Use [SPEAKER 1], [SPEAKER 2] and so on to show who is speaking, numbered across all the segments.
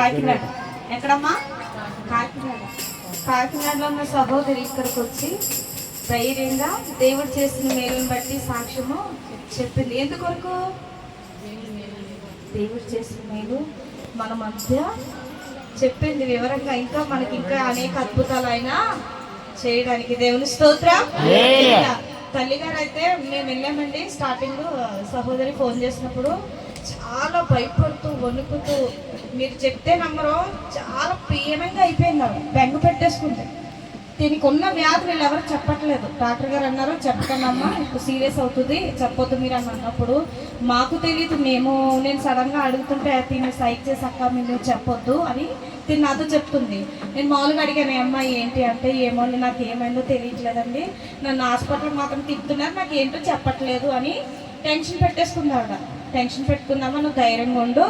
[SPEAKER 1] కాకినాడ. ఎక్కడమ్మా? కాకినాడ. కాకినాడలో ఉన్న సహోదరి ఇక్కడికి వచ్చి ధైర్యంగా దేవుడు చేసిన మేలుని బట్టి సాక్ష్యము చెప్పింది. ఎందుకొరకు? దేవుడు చేసిన మేలు మన మధ్య చెప్పింది వివరంగా. ఇంకా మనకి ఇంకా అనేక అద్భుతాలు అయినా చేయడానికి. దేవుని స్తోత్రం. తల్లిగారు అయితే మేము వెళ్ళామండి. స్టార్టింగ్ సహోదరి ఫోన్ చేసినప్పుడు చాలా భయపడుతూ వణుకుతూ, మీరు చెప్తే నమ్మరు, చాలా పీనంగా అయిపోయింది. బెంగ పెట్టేసుకుంది. దీనికి ఉన్న వ్యాధి వీళ్ళు ఎవరు చెప్పట్లేదు. డాక్టర్ గారు అన్నారు చెప్పకనమ్మా, ఇప్పుడు సీరియస్ అవుతుంది, చెప్పొద్దు మీరు అని అన్నప్పుడు మాకు తెలియదు. నేను సడన్గా అడుగుతుంటే తిని సైక్ చేసి అక్క మీరు చెప్పొద్దు అని తిని నాతో చెప్తుంది. నేను మామూలుగా అడిగాను, అమ్మాయి ఏంటి అంటే, ఏమో నాకు ఏమైందో తెలియట్లేదండి, నన్ను హాస్పిటల్ మాత్రం తిప్పుతున్నారు, నాకు ఏంటో చెప్పట్లేదు అని టెన్షన్ పెట్టేసుకుంది ఆవిడ. టెన్షన్ పెట్టుకుందామా, నువ్వు ధైర్యంగా ఉండు,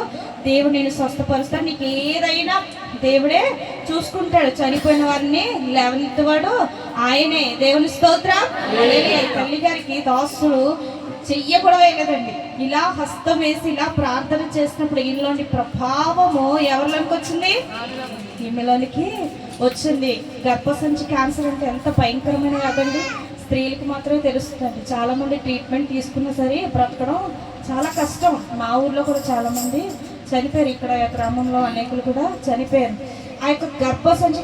[SPEAKER 1] దేవుడు నేను స్వస్థపరుస్తాడు, నీకు ఏదైనా దేవుడే చూసుకుంటాడు, చనిపోయిన వారిని లేవనెత్తవాడు ఆయనే. దేవుని స్తోత్రం. తల్లి గారికి దాసుడు చెయ్య కూడా వేయలేదండి. ఇలా హస్తం వేసి ఇలా ప్రార్థన చేసినప్పుడు ఈమెలోని ప్రభావము ఎవరిలోనికి వచ్చింది? ఈమెలోనికి వచ్చింది. గర్భసంచి క్యాన్సర్ అంటే ఎంత భయంకరమైన కాదండి, స్త్రీలకు మాత్రమే తెలుస్తుంది. చాలామంది ట్రీట్మెంట్ తీసుకున్నా సరే బ్రతకడం చాలా కష్టం. మా ఊర్లో కూడా చాలామంది చనిపోయారు. ఇక్కడ గ్రామంలో అనేకులు కూడా చనిపోయారు. ఆ యొక్క గర్భసంచి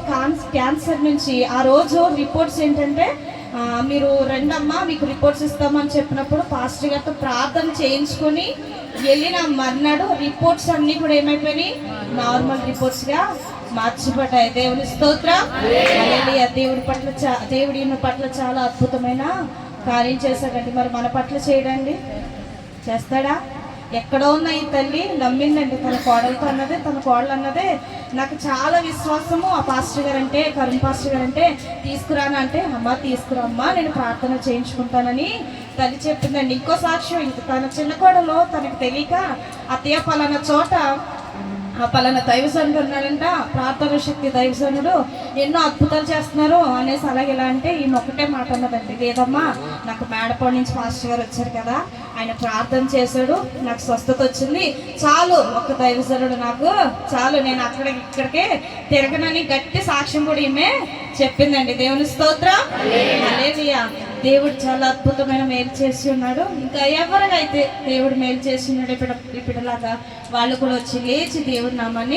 [SPEAKER 1] క్యాన్సర్ నుంచి ఆ రోజు రిపోర్ట్స్ ఏంటంటే, మీరు రెండమ్మా మీకు రిపోర్ట్స్ ఇస్తామని చెప్పినప్పుడు పాస్టర్ గారితో ప్రార్థన చేయించుకొని వెళ్ళిన మర్నాడు రిపోర్ట్స్ అన్నీ కూడా ఏమైపోయినాయి? నార్మల్ రిపోర్ట్స్గా మార్చిపడ్డాయి. దేవుని స్తోత్రం. దేవుడి పట్ల చాలా అద్భుతమైన కార్యం చేశాడండి. మరి మన పట్ల చేయడండి, చేస్తాడా? ఎక్కడో ఉన్న ఈ తల్లి నమ్మిందండి. తన కోడలతో అన్నదే, తన కోడలు అన్నదే నాకు చాలా విశ్వాసము. ఆ పాస్టర్ గారు అంటే, కరుణ్ పాస్టర్ గారు అంటే తీసుకురాను అంటే, అమ్మ తీసుకురమ్మా నేను ప్రార్థన చేయించుకుంటానని తల్లి చెప్పిందండి. ఇంకో సాక్ష్యం, ఇంక తన చిన్న కోడలు తనకు తెలియక అత్తయ్య పలానా చోట పలానా దైవజనుడు ఉన్నాడంట, ప్రార్థన శక్తి దైవజనుడు ఎన్నో అద్భుతాలు చేస్తున్నారు అనేసి అలాగే ఎలా అంటే ఈమె ఒకటే మాట అన్నదండి, లేదమ్మా నాకు మేడపాడు నుంచి పాస్టర్ గారు వచ్చారు కదా, ఆయన ప్రార్థన చేశాడు, నాకు స్వస్థత వచ్చింది, చాలు ఒక దైవజనుడు నాకు చాలు, నేను ఇక్కడికే తిరగనని గట్టి సాక్ష్యం కూడా ఈమె చెప్పిందండి. దేవుని స్తోత్రం. హల్లెలూయా. దేవుడు చాలా అద్భుతమైన మేలు చేసి ఉన్నాడు. ఇంకా ఎవరినైతే దేవుడు మేలు చేసి ఉన్నాడు ఇప్పుడులాగా వాళ్ళు కూడా వచ్చి లేచి దేవుడి నామాన్ని